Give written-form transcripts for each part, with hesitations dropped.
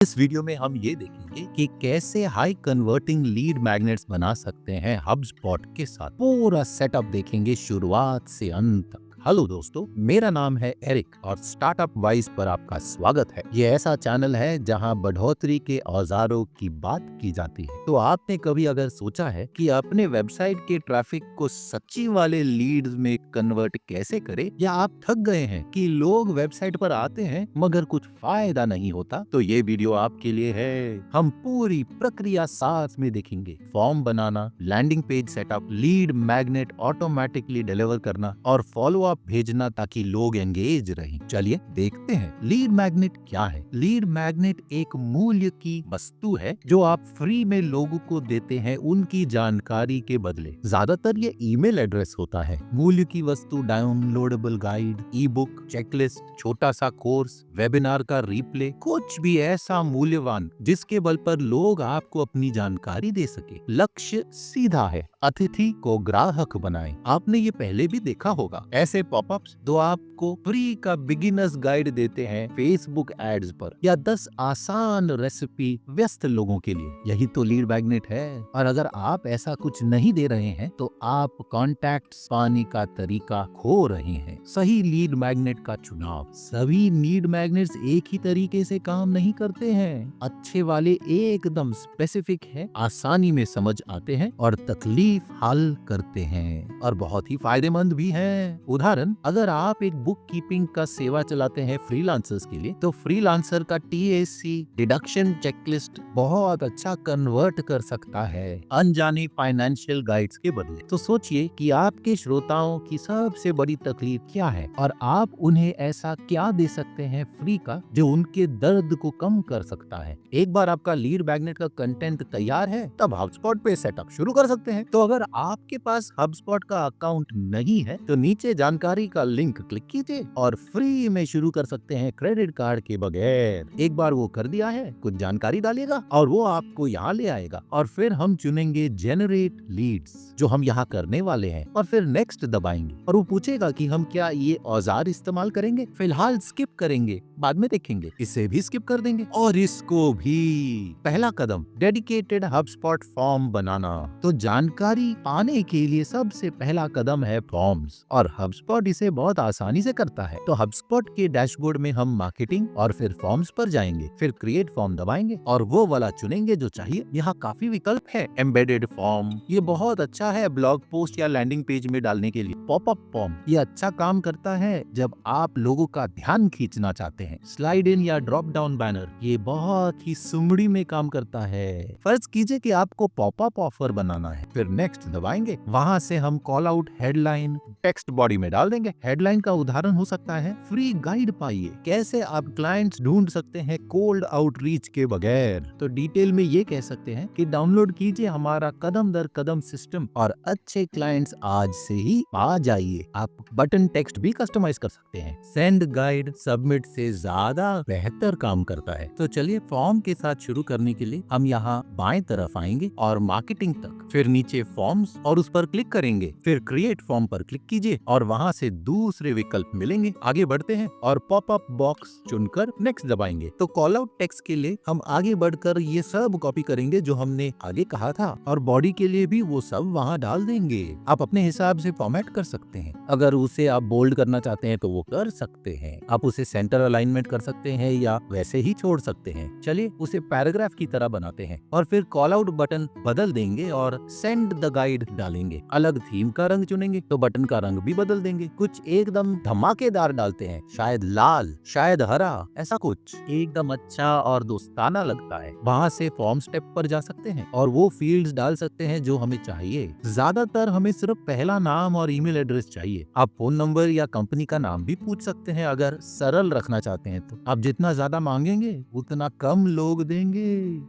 इस वीडियो में हम ये देखेंगे कि कैसे हाई कन्वर्टिंग लीड मैग्नेट्स बना सकते हैं HubSpot के साथ। पूरा सेटअप देखेंगे शुरुआत से अंत तक। हेलो दोस्तों, मेरा नाम है एरिक और स्टार्टअप वाइज पर आपका स्वागत है। ये ऐसा चैनल है जहां बढ़ोतरी के औजारों की बात की जाती है। तो आपने कभी अगर सोचा है कि अपने वेबसाइट के ट्रैफिक को सच्ची वाले लीड्स में कन्वर्ट कैसे करें, या आप थक गए हैं कि लोग वेबसाइट पर आते हैं मगर कुछ फायदा नहीं होता, तो ये वीडियो आपके लिए है। हम पूरी प्रक्रिया साथ में देखेंगे। फॉर्म बनाना, landing page setup, lead magnet automatically deliver करना और फॉलो अप भेजना ताकि लोग एंगेज रहें। चलिए देखते हैं लीड मैग्नेट क्या है। लीड मैग्नेट एक मूल्य की वस्तु है जो आप फ्री में लोगों को देते हैं उनकी जानकारी के बदले। ज्यादातर ये ईमेल एड्रेस होता है। मूल्य की वस्तु डाउनलोडेबल गाइड, ई बुक, चेकलिस्ट, छोटा सा कोर्स, वेबिनार का रिप्ले, कुछ भी ऐसा मूल्यवान जिसके बल पर लोग आपको अपनी जानकारी दे सके। लक्ष्य सीधा है, अतिथि को ग्राहक बनाएं। आपने ये पहले भी देखा होगा, ऐसे पॉपअप्स जो आपको फ्री का बिगिनर्स गाइड देते हैं फेसबुक एड्स पर, या 10 आसान रेसिपी व्यस्त लोगों के लिए। यही तो लीड मैग्नेट है। और अगर आप ऐसा कुछ नहीं दे रहे हैं तो आप कॉन्टैक्ट्स पाने का तरीका खो रहे हैं। सही लीड मैग्नेट का चुनाव। सभी लीड मैग्नेट्स एक ही तरीके से काम नहीं करते हैं। अच्छे वाले एकदम स्पेसिफिक है, आसानी में समझ आते हैं और तकलीफ हल करते हैं, और बहुत ही फायदेमंद भी हैं। उदाहरण, अगर आप एक बुक कीपिंग का सेवा चलाते हैं फ्रीलांसर्स के लिए, तो फ्रीलांसर का TAC डिडक्शन चेकलिस्ट बहुत अच्छा कन्वर्ट कर सकता है अनजाने फाइनेंशियल गाइड्स के बदले। तो सोचिए कि आपके श्रोताओं की सबसे बड़ी तकलीफ क्या है और आप उन्हें ऐसा क्या दे सकते हैं फ्री का जो उनके दर्द को कम कर सकता है। एक बार आपका लीड मैग्नेट का कंटेंट तैयार है, तब HubSpot पे सेटअप शुरू कर सकते हैं। तो अगर आपके पास HubSpot का अकाउंट नहीं है तो नीचे जानकारी का लिंक क्लिक कीजिए और फ्री में शुरू कर सकते हैं क्रेडिट कार्ड के बगैर। एक बार वो कर दिया है, कुछ जानकारी डालिएगा और वो आपको यहाँ ले आएगा, और फिर हम चुनेंगे जेनरेट लीड्स जो हम यहाँ करने वाले हैं, और फिर नेक्स्ट दबाएंगे और वो पूछेगा कि हम क्या ये औजार इस्तेमाल करेंगे। फिलहाल स्किप करेंगे, बाद में देखेंगे। इसे भी स्किप कर देंगे और इसको भी। पहला कदम, डेडिकेटेड HubSpot फॉर्म बनाना। तो जानकारी पाने के लिए सबसे पहला कदम है फॉर्म्स, और HubSpot इसे बहुत आसानी से करता है। तो HubSpot के डैशबोर्ड में हम मार्केटिंग और फिर फॉर्म्स पर जाएंगे, फिर क्रिएट फॉर्म दबाएंगे और वो वाला चुनेंगे जो चाहिए। यहाँ काफी विकल्प है। एम्बेडेड फॉर्म, ये बहुत अच्छा है ब्लॉग पोस्ट या लैंडिंग पेज में डालने के लिए। पॉपअप फॉर्म, ये अच्छा काम करता है जब आप लोगों का ध्यान खींचना चाहते हैं। स्लाइड इन या ड्रॉप डाउन बैनर, ये बहुत ही सुमड़ी में काम करता है। फर्ज कीजिए कि आपको पॉपअप ऑफर बनाना है, फिर नेक्स्ट दबाएंगे। वहां से हम call out headline text body में डाल देंगे। हेडलाइन का उदाहरण हो सकता है, फ्री गाइड पाइए कैसे आप क्लाइंट्स ढूंढ सकते हैं कोल्ड आउटरीच के बगैर। तो डिटेल में ये कह सकते हैं कि डाउनलोड कीजिए हमारा कदम दर कदम सिस्टम और अच्छे क्लाइंट्स आज से ही आ जाइए। आप बटन टेक्स्ट भी कस्टमाइज कर सकते हैं। सेंड गाइड सबमिट से ज्यादा बेहतर काम करता है। तो चलिए फॉर्म के साथ शुरू करने के लिए हम यहाँ बाएं तरफ आएंगे और मार्केटिंग तक, फिर नीचे फॉर्म्स और उस पर क्लिक करेंगे, फिर क्रिएट फॉर्म पर क्लिक कीजिए और वहां से दूसरे विकल्प मिलेंगे। आगे बढ़ते हैं और पॉपअप बॉक्स चुनकर नेक्स्ट दबाएंगे। तो कॉल आउट टेक्स्ट के लिए हम आगे बढ़कर ये सब कॉपी करेंगे जो हमने आगे कहा था, और बॉडी के लिए भी वो सब वहाँ डाल देंगे। आप अपने हिसाब से फॉर्मेट कर सकते हैं। अगर उसे आप बोल्ड करना चाहते हैं तो वो कर सकते हैं। आप उसे सेंटर अलाइनमेंट कर सकते हैं या वैसे ही छोड़ सकते हैं। चलिए उसे पैराग्राफ की तरह बनाते हैं और फिर कॉल आउट बटन बदल देंगे और सेंड द गाइड डालेंगे। अलग थीम का रंग चुनेंगे तो बटन का रंग भी बदल देंगे। कुछ एकदम धमाकेदार डालते हैं, शायद लाल, शायद हरा, ऐसा कुछ एकदम अच्छा और दोस्ताना लगता है। वहाँ से फॉर्म स्टेप पर जा सकते हैं और वो फील्ड्स डाल सकते हैं जो हमें चाहिए। ज्यादातर हमें सिर्फ पहला नाम और ईमेल एड्रेस चाहिए। आप फोन नंबर या कंपनी का नाम भी पूछ सकते हैं अगर सरल रखना चाहते हैं तो। आप जितना ज्यादा मांगेंगे उतना कम लोग देंगे।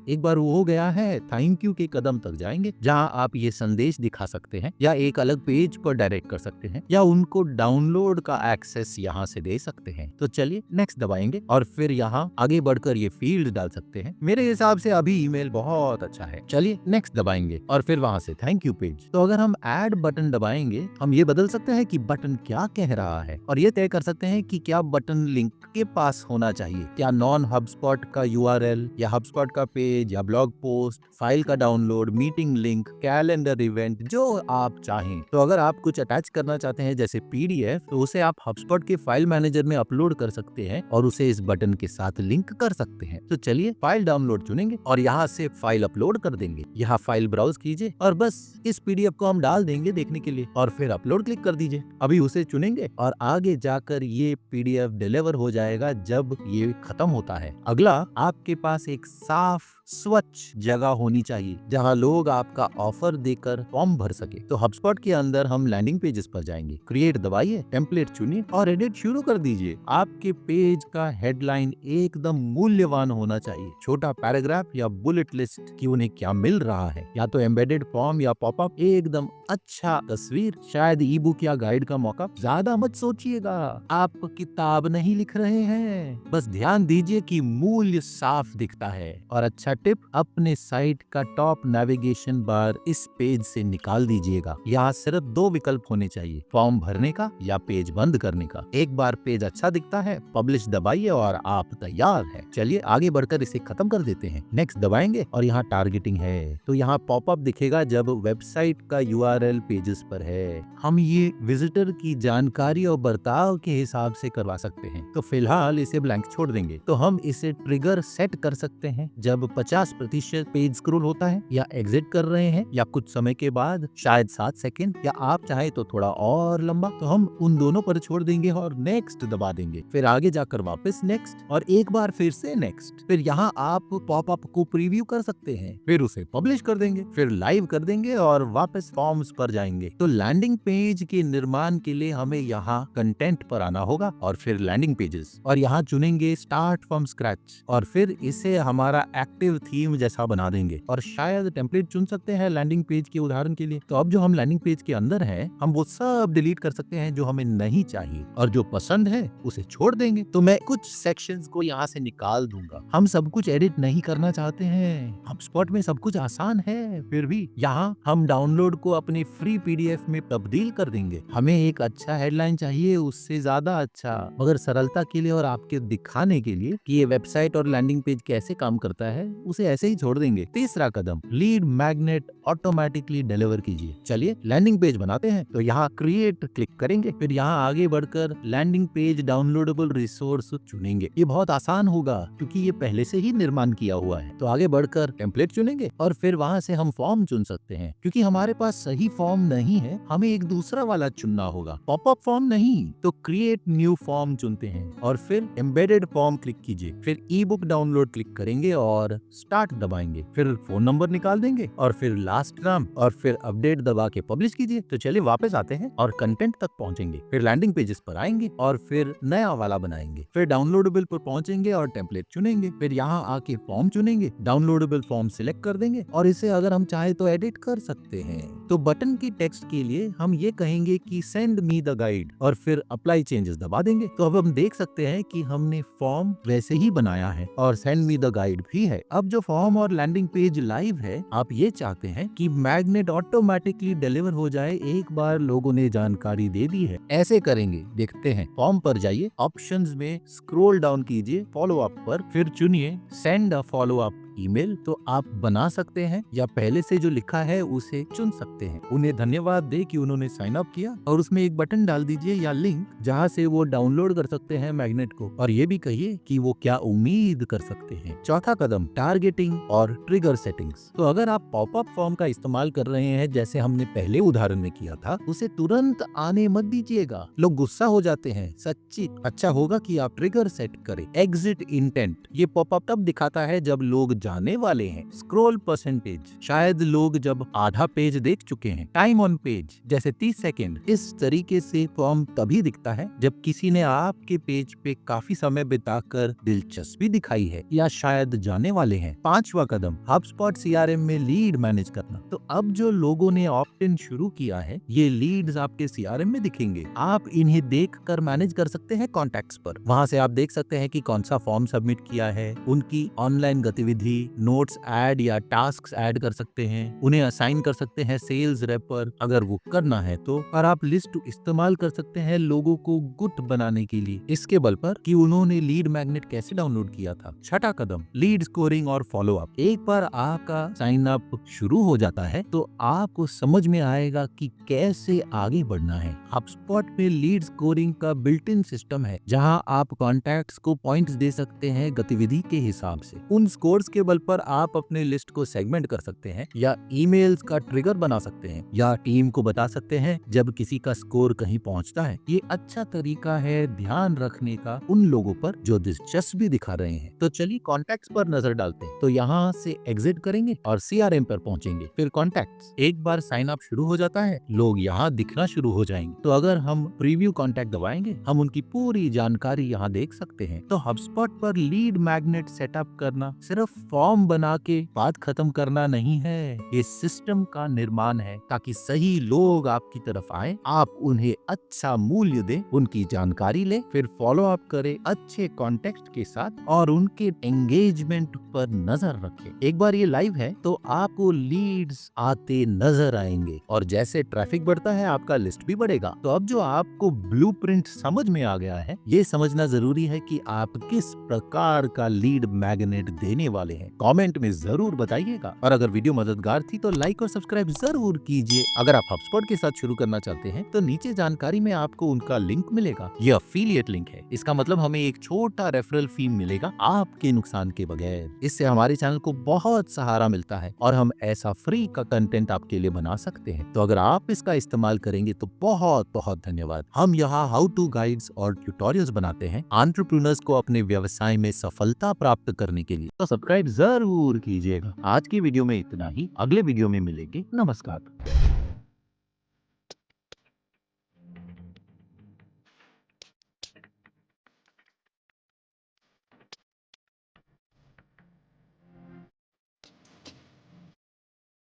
एक बार वो हो गया है, थैंक यू के कदम तक जाएंगे जहां आप ये ये संदेश दिखा सकते हैं या एक अलग पेज पर डायरेक्ट कर सकते हैं या उनको डाउनलोड का एक्सेस यहाँ से दे सकते हैं। तो चलिए नेक्स्ट दबाएंगे और फिर यहाँ आगे बढ़कर ये फील्ड डाल सकते हैं। मेरे हिसाब से अभी ईमेल बहुत अच्छा है। चलिए नेक्स्ट दबाएंगे और फिर वहां से थैंक यू पेज। तो अगर हम ऐड बटन दबाएंगे हम ये बदल सकते हैं कि बटन क्या कह रहा है और ये तय कर सकते हैं कि क्या बटन लिंक के पास होना चाहिए, क्या नॉन हबस्पॉट का यूआरएल या हबस्पॉट का पेज या ब्लॉग पोस्ट, फाइल का download, meeting link, calendar event, जो आप चाहें। तो अगर आप कुछ अटैच करना चाहते हैं जैसे पीडीएफ तो उसे आप हबस्पॉट के फाइल मैनेजर में अपलोड कर सकते हैं और उसे इस बटन के साथ लिंक कर सकते हैं। तो चलिए फाइल डाउनलोड चुनेंगे और यहाँ से फाइल अपलोड कर देंगे। यहाँ फाइल ब्राउज कीजिए और बस इस पीडीएफ को हम डाल देंगे देखने के लिए और फिर अपलोड क्लिक कर दीजिए। अभी उसे चुनेंगे और आगे जाकर ये पीडीएफ डिलीवर हो जाएगा जब ये खत्म होता है। अगला आपके पास एक साफ स्वच्छ जगह होनी चाहिए जहां लोग आपका ऑफर देकर फॉर्म भर सके। तो HubSpot के अंदर हम लैंडिंग पेजेस पर जाएंगे, क्रिएट दबाइए, टेम्पलेट चुनिए और एडिट शुरू कर दीजिए। आपके पेज का हेडलाइन एकदम मूल्यवान होना चाहिए, छोटा पैराग्राफ या बुलेट लिस्ट कि उन्हें क्या मिल रहा है, या तो एम्बेडेड फॉर्म या पॉपअप, एकदम अच्छा तस्वीर, शायद ई बुक या गाइड का मौका। ज्यादा मत सोचिएगा, आप किताब नहीं लिख रहे हैं, बस ध्यान दीजिए कि मूल्य साफ दिखता है। और अच्छा टिप, अपने साइट का टॉप नेविगेशन बार इस पेज से निकाल दीजिएगा। यहाँ सिर्फ 2 विकल्प होने चाहिए, फॉर्म भरने का या पेज बंद करने का। एक बार पेज अच्छा दिखता है, पब्लिश दबाइए और आप तैयार हैं। चलिए आगे बढ़कर इसे खत्म कर देते हैं। नेक्स्ट दबाएंगे और यहाँ टारगेटिंग है तो यहाँ पॉपअप दिखेगा जब वेबसाइट का यूआरएल पेजेस पर है। हम ये विजिटर की जानकारी और बर्ताव के हिसाब से करवा सकते हैं। तो फिलहाल इसे ब्लैंक छोड़ देंगे। तो हम इसे ट्रिगर सेट कर सकते हैं जब 50% पेज स्क्रॉल होता है या एग्जिट कर रहे हैं या कुछ समय के बाद, शायद 7 सेकंड, या आप चाहे तो थोड़ा और लंबा। तो हम उन दोनों पर छोड़ देंगे और नेक्स्ट दबा देंगे। फिर आगे जाकर वापस नेक्स्ट और एक बार फिर से नेक्स्ट। फिर यहाँ आप पॉपअप को प्रीव्यू कर सकते हैं, फिर उसे पब्लिश कर देंगे, फिर लाइव कर देंगे और वापस फॉर्म्स पर जाएंगे। तो लैंडिंग पेज के निर्माण के लिए हमें यहाँ कंटेंट पर आना होगा और फिर लैंडिंग पेजेस और यहाँ चुनेंगे स्टार्ट फ्रॉम स्क्रैच और फिर इसे हमारा एक्टिव थीम जैसा बना देंगे और शायद टेम्पलेट चुन सकते हैं लैंडिंग पेज के उदाहरण के लिए। तो अब जो हम लैंडिंग पेज के अंदर हैं हम वो सब डिलीट कर सकते हैं जो हमें नहीं चाहिए और जो पसंद है उसे छोड़ देंगे। तो मैं कुछ सेक्शंस को यहाँ से निकाल दूंगा, हम सब कुछ एडिट नहीं करना चाहते हैं। HubSpot में सब कुछ आसान है, फिर भी यहाँ हम डाउनलोड को अपने फ्री पीडीएफ में तब्दील कर देंगे। हमें एक अच्छा हेडलाइन चाहिए, उससे ज्यादा अच्छा, मगर सरलता के लिए और आपके दिखाने के लिए कि ये वेबसाइट और लैंडिंग पेज कैसे काम करता है उसे ऐसे ही छोड़ देंगे। तीसरा कदम, लीड मैग्नेट ऑटोमेटिकली डिलीवर कीजिए। चलिए लैंडिंग पेज बनाते हैं। तो यहाँ क्रिएट क्लिक करेंगे, फिर यहाँ आगे बढ़कर लैंडिंग पेज डाउनलोडेबल रिसोर्स चुनेंगे। ये बहुत आसान होगा क्योंकि ये पहले से ही निर्माण किया हुआ है। तो आगे बढ़कर टेम्पलेट चुनेंगे और फिर वहां से हम फॉर्म चुन सकते हैं। क्योंकि हमारे पास सही फॉर्म नहीं है हमें एक दूसरा वाला चुनना होगा, पॉपअप फॉर्म नहीं। तो क्रिएट न्यू फॉर्म चुनते हैं और फिर एम्बेडेड फॉर्म क्लिक कीजिए, फिर ई बुक डाउनलोड क्लिक करेंगे और स्टार्ट दबाएंगे, फिर फोन नंबर निकाल देंगे और फिर लास्ट नाम और फिर अपडेट दबा के पब्लिश कीजिए। तो चलिए वापस आते हैं और कंटेंट तक पहुंचेंगे, फिर लैंडिंग पेजेस पर आएंगे और फिर नया वाला बनाएंगे, फिर डाउनलोडेबल पर पहुंचेंगे और टेम्पलेट चुनेंगे, फिर यहाँ आके फॉर्म चुनेंगे, डाउनलोडेबल फॉर्म सिलेक्ट कर देंगे और इसे अगर हम चाहे तो एडिट कर सकते हैं। तो बटन की टेक्स्ट के लिए हम ये कहेंगे कि सेंड मी द गाइड और फिर अप्लाई चेंजेस दबा देंगे। तो अब हम देख सकते हैं कि हमने फॉर्म वैसे ही बनाया है और सेंड मी द गाइड भी है। अब जो फॉर्म और लैंडिंग पेज लाइव है, आप ये चाहते हैं कि मैग्नेट ऑटोमेटिकली डिलीवर हो जाए एक बार लोगों ने जानकारी दे दी है। ऐसे करेंगे, देखते हैं। फॉर्म पर जाइए, ऑप्शंस में स्क्रॉल डाउन कीजिए, फॉलो अप पर, फिर चुनिए send a follow up email. तो आप बना सकते हैं या पहले से जो लिखा है उसे चुन सकते हैं। उन्हें धन्यवाद दे कि उन्होंने साइन अप किया और उसमें एक बटन डाल दीजिए या लिंक जहां से वो डाउनलोड कर सकते हैं मैग्नेट को, और ये भी कहिए कि वो क्या उम्मीद कर सकते हैं। चौथा कदम, टारगेटिंग और ट्रिगर सेटिंग्स। तो अगर आप पॉपअप फॉर्म का इस्तेमाल कर रहे हैं जैसे हमने पहले उदाहरण में किया था, उसे तुरंत आने मत दीजिएगा, लोग गुस्सा हो जाते हैं। सच्ची अच्छा होगा कि आप ट्रिगर सेट करें। एग्जिट इंटेंट, ये पॉपअप तब दिखाता है जब लोग जाने वाले हैं। स्क्रॉल परसेंटेज, शायद लोग जब आधा पेज देख चुके हैं। टाइम ऑन पेज, जैसे 30 सेकेंड। इस तरीके से फॉर्म तभी दिखता है जब किसी ने आपके पेज पे काफी समय बिताकर दिलचस्पी दिखाई है या शायद जाने वाले हैं। 5वां कदम, HubSpot CRM में लीड मैनेज करना। तो अब जो लोगों ने ऑप्ट इन शुरू किया है, ये लीड्स आपके CRM में दिखेंगे। आप इन्हें देखकर मैनेज कर सकते हैं कॉन्टैक्ट्स पर। वहां से आप देख सकते हैं कि कौन सा फॉर्म सबमिट किया है, उनकी ऑनलाइन गतिविधि, नोट्स ऐड या टास्क ऐड कर सकते हैं, उन्हें असाइन कर सकते हैं सेल्स रेप पर अगर वो करना है तो, और आप लिस्ट इस्तेमाल कर सकते हैं लोगों को गुट बनाने के लिए इसके बल पर कि उन्होंने लीड मैग्नेट कैसे डाउनलोड किया था। 6वां कदम, लीड स्कोरिंग और फॉलो अप। एक बार आपका साइन अप शुरू हो जाता है तो आपको समझ में आएगा कि कैसे आगे बढ़ना है। HubSpot में लीड स्कोरिंग का बिल्ट इन सिस्टम है जहां आप कॉन्टैक्ट्स को पॉइंट्स दे सकते हैं गतिविधि के हिसाब से। उन स्कोर्स के बल पर आप अपने लिस्ट को सेगमेंट कर सकते हैं या ईमेल्स का ट्रिगर बना सकते हैं या टीम को बता सकते हैं जब किसी का स्कोर कहीं पहुंचता है। ये अच्छा तरीका है ध्यान रखने का उन लोगों पर जो दिलचस्पी दिखा रहे हैं। तो चलिए कॉन्टैक्ट्स पर नजर डालते हैं। तो यहाँ से एग्जिट करेंगे और CRM पर पहुंचेंगे, फिर कॉन्टैक्ट्स। एक बार साइन अप शुरू हो जाता है, लोग यहाँ दिखना शुरू हो जाएंगे। तो अगर हम प्रीव्यू कॉन्टैक्ट दबाएंगे, हम उनकी पूरी जानकारी यहाँ देख सकते हैं। तो HubSpot पर लीड मैग्नेट सेटअप करना सिर्फ फॉर्म बना के बात खत्म करना नहीं है, ये सिस्टम का निर्माण है ताकि सही लोग आपकी तरफ आए, आप उन्हें अच्छा मूल्य दें, उनकी जानकारी ले, फिर फॉलो अप करें अच्छे कॉन्टेक्स्ट के साथ और उनके एंगेजमेंट पर नजर रखें। एक बार ये लाइव है तो आपको लीड्स आते नजर आएंगे और जैसे ट्रैफिक बढ़ता है आपका लिस्ट भी बढ़ेगा। तो अब जो आपको ब्लूप्रिंट समझ में आ गया है, ये समझना जरूरी है कि आप किस प्रकार का लीड मैग्नेट देने वाले हैं। कमेंट में जरूर बताइएगा और अगर वीडियो मददगार थी तो लाइक और सब्सक्राइब जरूर कीजिए। अगर आप HubSpot के साथ शुरू करना चाहते हैं तो नीचे जानकारी में आपको उनका लिंक मिलेगा। ये अफिलिएट लिंक है, इसका मतलब हमें एक छोटा रेफरल फी मिलेगा आपके नुकसान के बगैर। इससे हमारे चैनल को बहुत सहारा मिलता है और हम ऐसा फ्री का कंटेंट आपके लिए बना सकते हैं। तो अगर आप इसका इस्तेमाल करेंगे तो बहुत बहुत धन्यवाद। हम यहाँ हाउ टू गाइड्स और ट्यूटोरियल्स बनाते हैं एंटरप्रेन्योर्स को अपने व्यवसाय में सफलता प्राप्त करने के लिए। तो सब्सक्राइब जरूर कीजिएगा। आज की वीडियो में इतना ही, अगले वीडियो में मिलेंगे। नमस्कार।